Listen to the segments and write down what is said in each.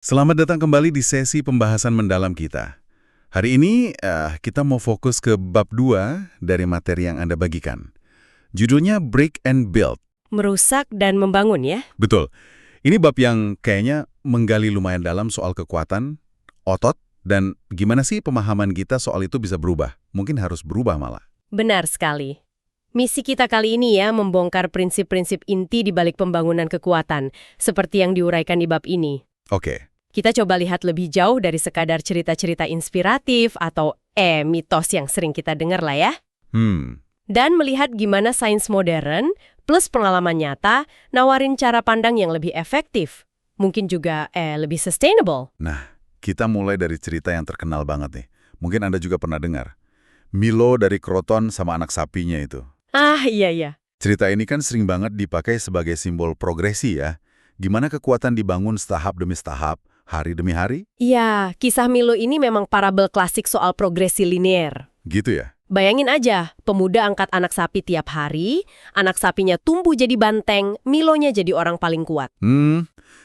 Selamat datang kembali di sesi pembahasan mendalam kita. Hari ini kita mau fokus ke bab 2 dari materi yang Anda bagikan. Judulnya Break and Build. Merusak dan membangun ya? Betul. Ini bab yang kayaknya menggali lumayan dalam soal kekuatan, otot, dan gimana sih pemahaman kita soal itu bisa berubah. Mungkin harus berubah malah. Benar sekali. Misi kita kali ini ya membongkar prinsip-prinsip inti di balik pembangunan kekuatan, seperti yang diuraikan di bab ini. Oke. Kita coba lihat lebih jauh dari sekadar cerita-cerita inspiratif atau mitos yang sering kita dengar lah ya. Dan melihat gimana sains modern plus pengalaman nyata nawarin cara pandang yang lebih efektif. Mungkin juga lebih sustainable. Nah, kita mulai dari cerita yang terkenal banget nih. Mungkin Anda juga pernah dengar. Milo dari Kroton sama anak sapinya itu. Ah, iya. Cerita ini kan sering banget dipakai sebagai simbol progresi ya. Gimana kekuatan dibangun setahap demi setahap, hari demi hari? Iya, kisah Milo ini memang parabel klasik soal progresi linear. Gitu ya? Bayangin aja, pemuda angkat anak sapi tiap hari, anak sapinya tumbuh jadi banteng, Milonya jadi orang paling kuat.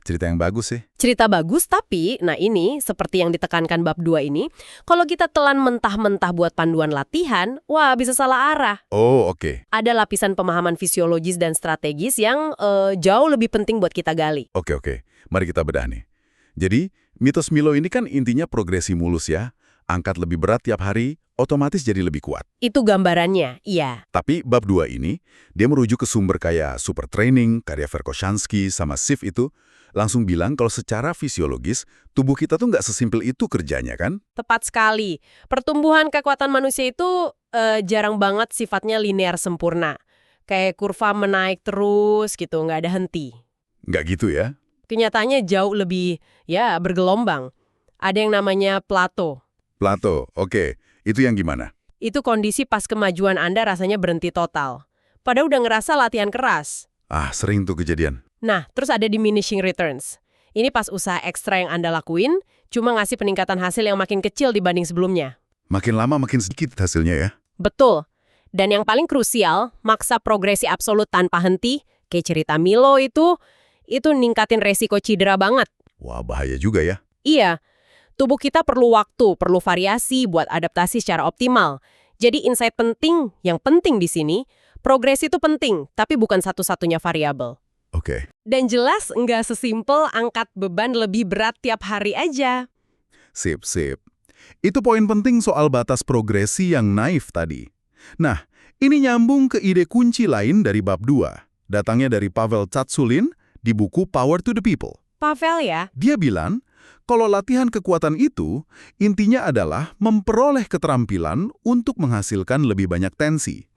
Cerita yang bagus sih. Cerita bagus, tapi, nah ini, seperti yang ditekankan bab 2 ini, kalau kita telan mentah-mentah buat panduan latihan, wah bisa salah arah. Oh, oke. Ada lapisan pemahaman fisiologis dan strategis yang jauh lebih penting buat kita gali. Oke. Mari kita bedah nih. Jadi, mitos Milo ini kan intinya progresi mulus ya. Angkat lebih berat tiap hari, otomatis jadi lebih kuat. Itu gambarannya, iya. Tapi bab 2 ini, dia merujuk ke sumber kayak Super Training, karya Verkhoshansky, sama Sif itu, langsung bilang kalau secara fisiologis, tubuh kita tuh nggak sesimpel itu kerjanya kan? Tepat sekali. Pertumbuhan kekuatan manusia itu jarang banget sifatnya linear sempurna. Kayak kurva menaik terus gitu, nggak ada henti. Nggak gitu ya? Kenyataannya jauh lebih, bergelombang. Ada yang namanya plato. Plato, oke. Itu yang gimana? Itu kondisi pas kemajuan Anda rasanya berhenti total. Padahal udah ngerasa latihan keras. Ah, sering tuh kejadian. Nah, terus ada diminishing returns. Ini pas usaha ekstra yang Anda lakuin, cuma ngasih peningkatan hasil yang makin kecil dibanding sebelumnya. Makin lama makin sedikit hasilnya ya? Betul. Dan yang paling krusial, maksa progresi absolut tanpa henti, kayak cerita Milo itu ningkatin resiko cedera banget. Wah, bahaya juga ya. Iya, tubuh kita perlu waktu, perlu variasi buat adaptasi secara optimal. Jadi insight penting, yang penting di sini, progresi itu penting, tapi bukan satu-satunya variabel. Oke. Dan jelas nggak sesimpel angkat beban lebih berat tiap hari aja. Sip. Itu poin penting soal batas progresi yang naif tadi. Nah, ini nyambung ke ide kunci lain dari bab 2. Datangnya dari Pavel Tsatsouline di buku Power to the People. Pavel ya? Dia bilang, kalau latihan kekuatan itu, intinya adalah memperoleh keterampilan untuk menghasilkan lebih banyak tensi.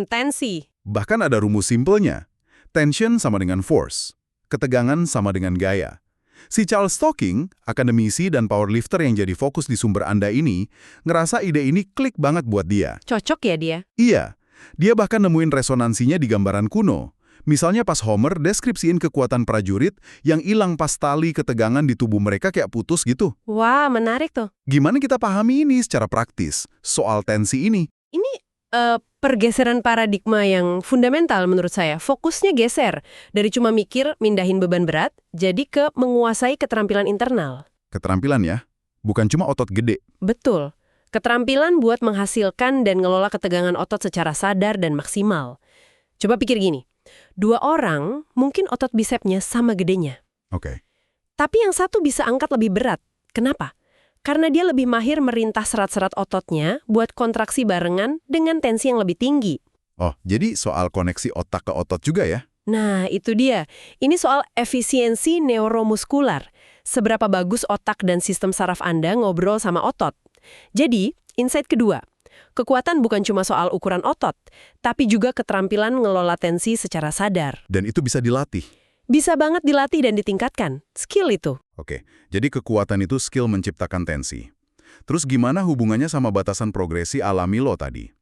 Tensi. Bahkan ada rumus simpelnya. Tension sama dengan force. Ketegangan sama dengan gaya. Si Charles Stocking, akademisi dan powerlifter yang jadi fokus di sumber Anda ini, ngerasa ide ini klik banget buat dia. Cocok ya dia? Iya, dia bahkan nemuin resonansinya di gambaran kuno. Misalnya pas Homer deskripsiin kekuatan prajurit yang hilang pas tali ketegangan di tubuh mereka kayak putus gitu. Wah, menarik tuh. Gimana kita pahami ini secara praktis, soal tensi ini? Ini pergeseran paradigma yang fundamental menurut saya. Fokusnya geser. Dari cuma mikir mindahin beban berat, jadi ke menguasai keterampilan internal. Keterampilan ya, bukan cuma otot gede. Betul. Keterampilan buat menghasilkan dan ngelola ketegangan otot secara sadar dan maksimal. Coba pikir gini. 2 orang, mungkin otot bisepnya sama gedenya. Oke. Tapi yang satu bisa angkat lebih berat. Kenapa? Karena dia lebih mahir merintah serat-serat ototnya buat kontraksi barengan dengan tensi yang lebih tinggi. Oh, jadi soal koneksi otak ke otot juga ya? Nah, itu dia. Ini soal efisiensi neuromuskular. Seberapa bagus otak dan sistem saraf Anda ngobrol sama otot. Jadi, insight kedua. Kekuatan bukan cuma soal ukuran otot, tapi juga keterampilan ngelola tensi secara sadar. Dan itu bisa dilatih? Bisa banget dilatih dan ditingkatkan. Skill itu. Oke, jadi kekuatan itu skill menciptakan tensi. Terus gimana hubungannya sama batasan progresi ala Milo tadi?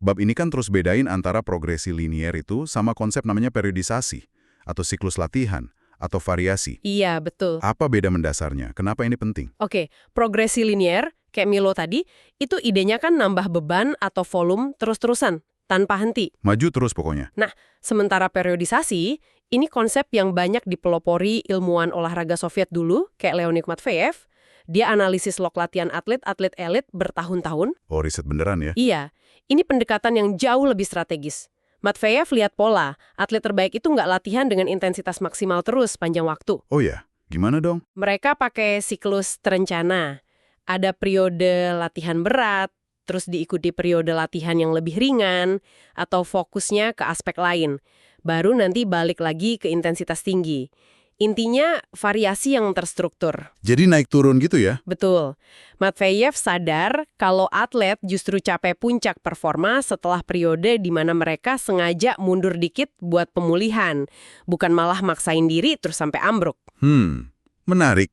Bab ini kan terus bedain antara progresi linier itu sama konsep namanya periodisasi, atau siklus latihan, atau variasi. Iya, betul. Apa beda mendasarnya? Kenapa ini penting? Oke, progresi linier, kayak Milo tadi, itu idenya kan nambah beban atau volume terus-terusan, tanpa henti. Maju terus pokoknya. Nah, sementara periodisasi, Ini konsep yang banyak dipelopori ilmuwan olahraga Soviet dulu, kayak Leonid Matveyev. Dia analisis log latihan atlet-atlet elit bertahun-tahun. Oh, riset beneran ya? Iya, ini pendekatan yang jauh lebih strategis. Matveyev lihat pola, atlet terbaik itu nggak latihan dengan intensitas maksimal terus panjang waktu. Oh ya, gimana dong? Mereka pakai siklus terencana. Ada periode latihan berat, terus diikuti periode latihan yang lebih ringan, atau fokusnya ke aspek lain. Baru nanti balik lagi ke intensitas tinggi. Intinya, variasi yang terstruktur. Jadi naik turun gitu ya? Betul. Matveyev sadar kalau atlet justru capai puncak performa setelah periode di mana mereka sengaja mundur dikit buat pemulihan, bukan malah maksain diri terus sampai ambruk. Menarik.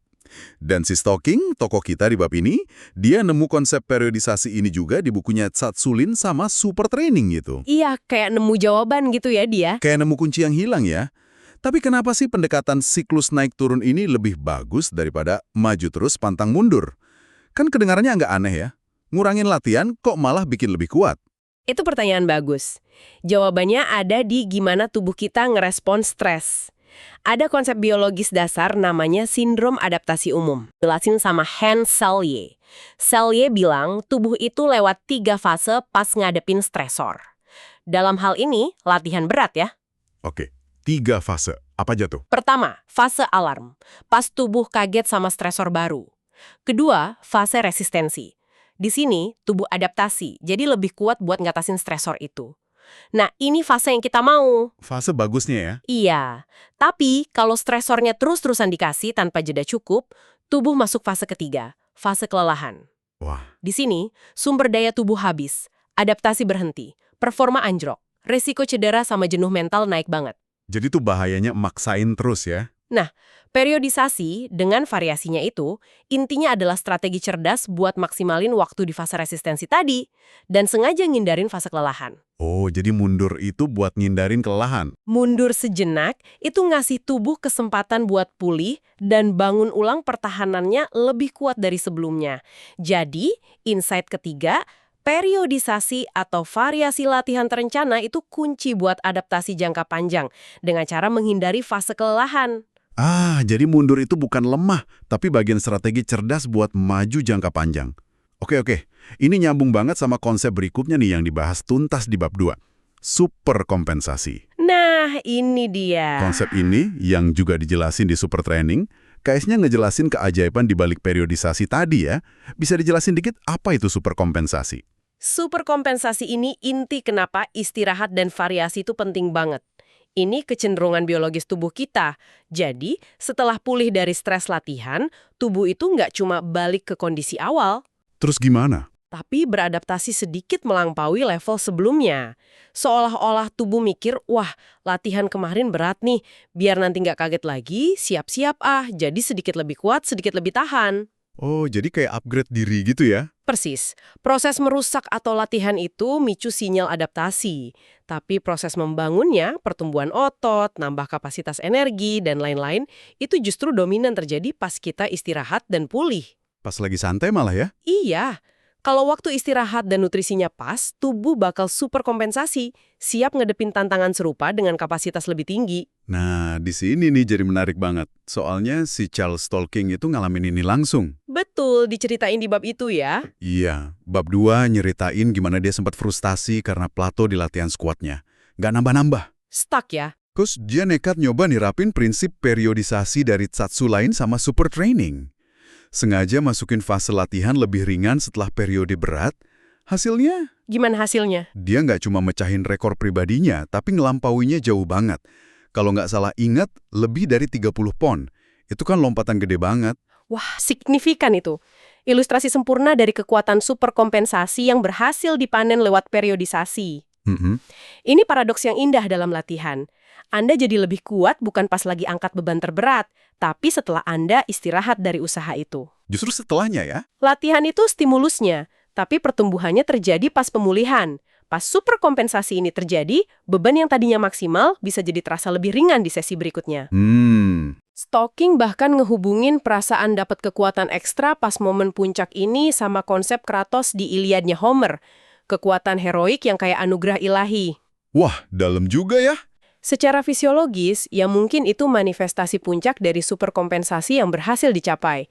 Dan si Stocking, tokoh kita di bab ini, dia nemu konsep periodisasi ini juga di bukunya Tsatsouline sama Super Training gitu. Iya, kayak nemu jawaban gitu ya dia. Kayak nemu kunci yang hilang ya. Tapi kenapa sih pendekatan siklus naik turun ini lebih bagus daripada maju terus pantang mundur? Kan kedengarannya agak aneh ya. Ngurangin latihan kok malah bikin lebih kuat? Itu pertanyaan bagus. Jawabannya ada di gimana tubuh kita ngerespon stres. Ada konsep biologis dasar namanya sindrom adaptasi umum. Jelasin sama Hans Selye. Selye bilang tubuh itu lewat 3 fase pas ngadepin stresor. Dalam hal ini, latihan berat ya. Oke, 3 fase. Apa aja tuh? Pertama, fase alarm. Pas tubuh kaget sama stresor baru. Kedua, fase resistensi. Di sini, tubuh adaptasi, jadi lebih kuat buat ngatasin stresor itu. Nah, ini fase yang kita mau. Fase bagusnya ya? Iya, tapi kalau stresornya terus-terusan dikasih tanpa jeda cukup, tubuh masuk fase ketiga, fase kelelahan. Wah, Di sini, sumber daya tubuh habis, adaptasi berhenti, performa anjlok, resiko cedera sama jenuh mental naik banget. jadi tuh bahayanya maksain terus ya? Nah, periodisasi dengan variasinya itu, intinya adalah strategi cerdas buat maksimalin waktu di fase resistensi tadi, dan sengaja ngindarin fase kelelahan. Oh, jadi mundur itu buat ngindarin kelelahan. Mundur sejenak, itu ngasih tubuh kesempatan buat pulih dan bangun ulang pertahanannya lebih kuat dari sebelumnya. Jadi, insight ketiga, periodisasi atau variasi latihan terencana itu kunci buat adaptasi jangka panjang dengan cara menghindari fase kelelahan. Jadi mundur itu bukan lemah, tapi bagian strategi cerdas buat maju jangka panjang. Oke. Ini nyambung banget sama konsep berikutnya nih yang dibahas tuntas di bab 2. Super kompensasi. Nah, ini dia. Konsep ini yang juga dijelasin di Super Training, kayaknya ngejelasin keajaiban di balik periodisasi tadi ya. Bisa dijelasin dikit apa itu super kompensasi? Super kompensasi ini inti kenapa istirahat dan variasi itu penting banget. Ini kecenderungan biologis tubuh kita. Jadi, setelah pulih dari stres latihan, tubuh itu nggak cuma balik ke kondisi awal, Terus gimana? tapi beradaptasi sedikit melampaui level sebelumnya. Seolah-olah tubuh mikir, wah, latihan kemarin berat nih, biar nanti nggak kaget lagi, siap-siap jadi sedikit lebih kuat, sedikit lebih tahan. Oh, jadi kayak upgrade diri gitu ya? Persis. Proses merusak atau latihan itu micu sinyal adaptasi. Tapi proses membangunnya, pertumbuhan otot, nambah kapasitas energi, dan lain-lain, itu justru dominan terjadi pas kita istirahat dan pulih. Pas lagi santai malah ya? Iya. Kalau waktu istirahat dan nutrisinya pas, tubuh bakal super kompensasi, siap ngedepin tantangan serupa dengan kapasitas lebih tinggi. Nah, di sini nih jadi menarik banget. Soalnya si Charles Tolkien itu ngalamin ini langsung. Betul, diceritain di bab itu ya. Iya, bab 2 nyeritain gimana dia sempat frustasi karena plato di latihan squatnya. Nggak nambah-nambah. Stuck ya. Terus dia nekat nyoba nerapin prinsip periodisasi dari Tsatsouline sama Super Training. Sengaja masukin fase latihan lebih ringan setelah periode berat. Hasilnya, Gimana hasilnya? dia nggak cuma mecahin rekor pribadinya, tapi ngelampauinya jauh banget. Kalau nggak salah ingat, lebih dari 30 pon. Itu kan lompatan gede banget. Wah, signifikan itu. Ilustrasi sempurna dari kekuatan super kompensasi yang berhasil dipanen lewat periodisasi. Ini paradoks yang indah dalam latihan. Anda jadi lebih kuat bukan pas lagi angkat beban terberat, tapi setelah Anda istirahat dari usaha itu. Justru setelahnya ya. Latihan itu stimulusnya, tapi pertumbuhannya terjadi pas pemulihan. Pas super kompensasi ini terjadi, beban yang tadinya maksimal bisa jadi terasa lebih ringan di sesi berikutnya. Stocking bahkan ngehubungin perasaan dapat kekuatan ekstra pas momen puncak ini sama konsep Kratos di Iliadnya Homer. Kekuatan heroik yang kayak anugerah ilahi. Wah, dalam juga ya. Secara fisiologis, ya mungkin itu manifestasi puncak dari superkompensasi yang berhasil dicapai.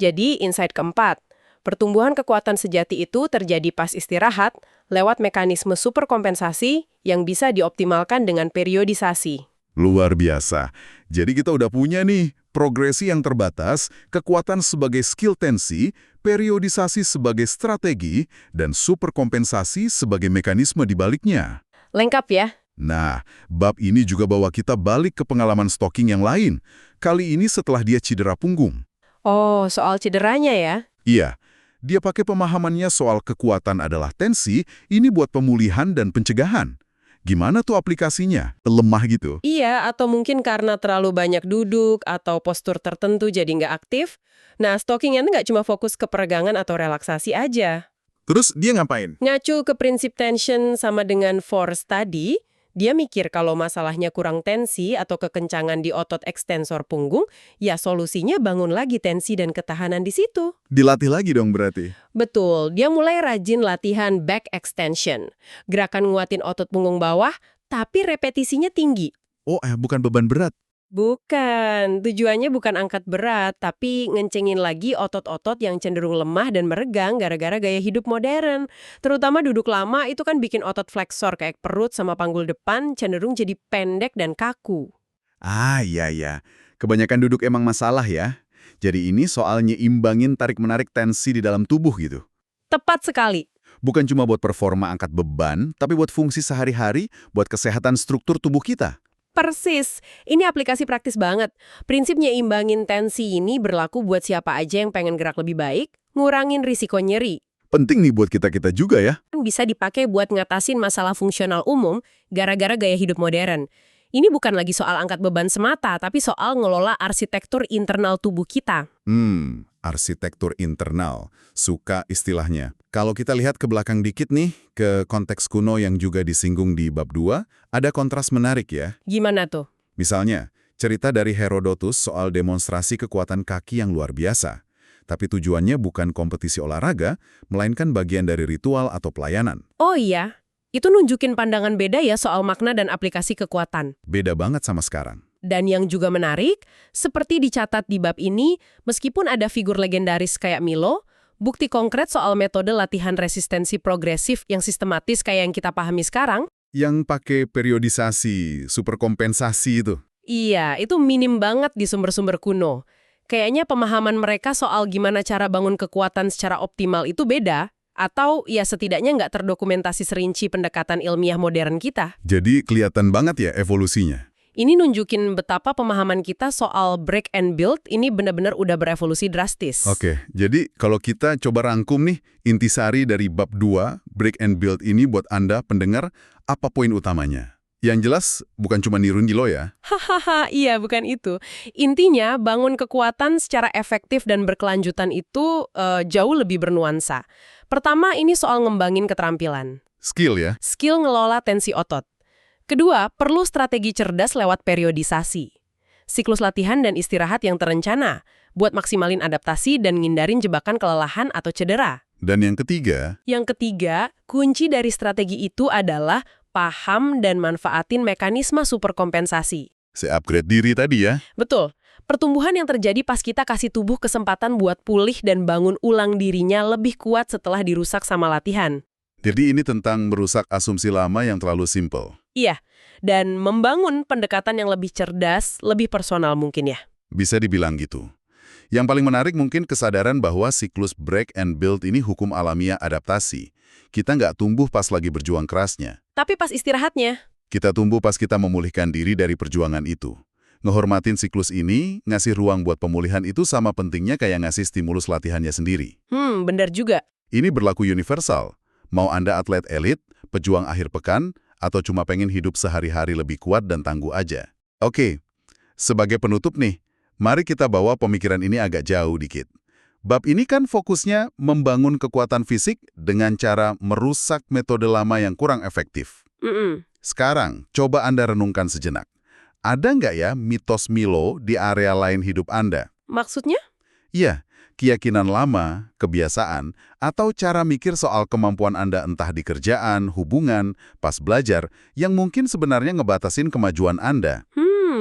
Jadi, insight keempat, pertumbuhan kekuatan sejati itu terjadi pas istirahat lewat mekanisme superkompensasi yang bisa dioptimalkan dengan periodisasi. Luar biasa. Jadi kita udah punya nih, progresi yang terbatas, kekuatan sebagai skill tensi, periodisasi sebagai strategi, dan superkompensasi sebagai mekanisme di baliknya. Lengkap ya? Nah, bab ini juga bawa kita balik ke pengalaman stalking yang lain. Kali ini setelah dia cedera punggung. Oh, soal cederanya ya? Iya, dia pakai pemahamannya soal kekuatan adalah tensi, ini buat pemulihan dan pencegahan. Gimana tuh aplikasinya? Lemah gitu. Iya, atau mungkin karena terlalu banyak duduk atau postur tertentu jadi nggak aktif. Nah, stalking itu nggak cuma fokus ke peregangan atau relaksasi aja. Terus dia ngapain? Ngacu ke prinsip tension sama dengan force tadi, dia mikir kalau masalahnya kurang tensi atau kekencangan di otot ekstensor punggung, ya solusinya bangun lagi tensi dan ketahanan di situ. Dilatih lagi dong berarti? Betul, dia mulai rajin latihan back extension. Gerakan nguatin otot punggung bawah, tapi repetisinya tinggi. Oh, bukan beban berat. Bukan, tujuannya bukan angkat berat, tapi ngencengin lagi otot-otot yang cenderung lemah dan meregang gara-gara gaya hidup modern. Terutama duduk lama itu kan bikin otot flexor kayak perut sama panggul depan cenderung jadi pendek dan kaku. Iya. Kebanyakan duduk emang masalah ya. Jadi ini soal nyimbangin tarik-menarik tensi di dalam tubuh gitu. Tepat sekali. Bukan cuma buat performa angkat beban, tapi buat fungsi sehari-hari, buat kesehatan struktur tubuh kita. Persis. Ini aplikasi praktis banget. Prinsipnya imbangin tensi ini berlaku buat siapa aja yang pengen gerak lebih baik, ngurangin risiko nyeri. Penting nih buat kita-kita juga ya. Bisa dipakai buat ngatasin masalah fungsional umum gara-gara gaya hidup modern. Ini bukan lagi soal angkat beban semata, tapi soal ngelola arsitektur internal tubuh kita. Arsitektur internal. Suka istilahnya. Kalau kita lihat ke belakang dikit nih, ke konteks kuno yang juga disinggung di bab 2, ada kontras menarik ya. Gimana tuh? Misalnya, cerita dari Herodotus soal demonstrasi kekuatan kaki yang luar biasa. Tapi tujuannya bukan kompetisi olahraga, melainkan bagian dari ritual atau pelayanan. Oh iya, itu nunjukin pandangan beda ya soal makna dan aplikasi kekuatan. Beda banget sama sekarang. Dan yang juga menarik, seperti dicatat di bab ini, meskipun ada figur legendaris kayak Milo, bukti konkret soal metode latihan resistensi progresif yang sistematis kayak yang kita pahami sekarang, Yang pakai periodisasi, superkompensasi itu. iya, itu minim banget di sumber-sumber kuno. Kayaknya pemahaman mereka soal gimana cara bangun kekuatan secara optimal itu beda, atau ya setidaknya nggak terdokumentasi serinci pendekatan ilmiah modern kita. Jadi kelihatan banget ya evolusinya. Ini nunjukin betapa pemahaman kita soal break and build ini benar-benar udah berevolusi drastis. Oke, jadi kalau kita coba rangkum nih, intisari dari bab 2, break and build ini buat Anda pendengar, apa poin utamanya? Yang jelas, bukan cuma niru Milo ya. Hahaha, iya bukan itu. Intinya, bangun kekuatan secara efektif dan berkelanjutan itu jauh lebih bernuansa. Pertama, ini soal ngembangin keterampilan. Skill ya. Skill ngelola tensi otot. Kedua, perlu strategi cerdas lewat periodisasi. Siklus latihan dan istirahat yang terencana, buat maksimalin adaptasi dan ngindarin jebakan kelelahan atau cedera. Dan yang ketiga, Yang ketiga, kunci dari strategi itu adalah paham dan manfaatin mekanisme superkompensasi. upgrade diri tadi ya. Betul. Pertumbuhan yang terjadi pas kita kasih tubuh kesempatan buat pulih dan bangun ulang dirinya lebih kuat setelah dirusak sama latihan. Jadi ini tentang merusak asumsi lama yang terlalu simple. Iya, dan membangun pendekatan yang lebih cerdas, lebih personal mungkin ya. Bisa dibilang gitu. Yang paling menarik mungkin kesadaran bahwa siklus break and build ini hukum alamiah adaptasi. Kita nggak tumbuh pas lagi berjuang kerasnya. Tapi pas istirahatnya, Kita tumbuh pas kita memulihkan diri dari perjuangan itu. Ngehormatin siklus ini, ngasih ruang buat pemulihan itu sama pentingnya kayak ngasih stimulus latihannya sendiri. benar juga. Ini berlaku universal. Mau Anda atlet elit, pejuang akhir pekan, atau cuma pengen hidup sehari-hari lebih kuat dan tangguh aja. Oke, sebagai penutup nih, mari kita bawa pemikiran ini agak jauh dikit. Bab ini kan fokusnya membangun kekuatan fisik dengan cara merusak metode lama yang kurang efektif. Sekarang, coba Anda renungkan sejenak. Ada nggak ya mitos Milo di area lain hidup Anda? Maksudnya? Iya, keyakinan lama, kebiasaan, atau cara mikir soal kemampuan Anda entah di kerjaan, hubungan, pas belajar, yang mungkin sebenarnya ngebatasin kemajuan Anda.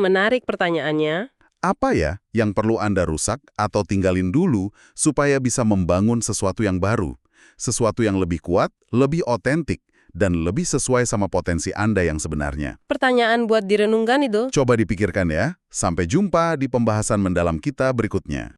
Menarik pertanyaannya. Apa ya yang perlu Anda rusak atau tinggalin dulu supaya bisa membangun sesuatu yang baru? Sesuatu yang lebih kuat, lebih otentik, dan lebih sesuai sama potensi Anda yang sebenarnya. Pertanyaan buat direnungkan itu. Coba dipikirkan ya. Sampai jumpa di pembahasan mendalam kita berikutnya.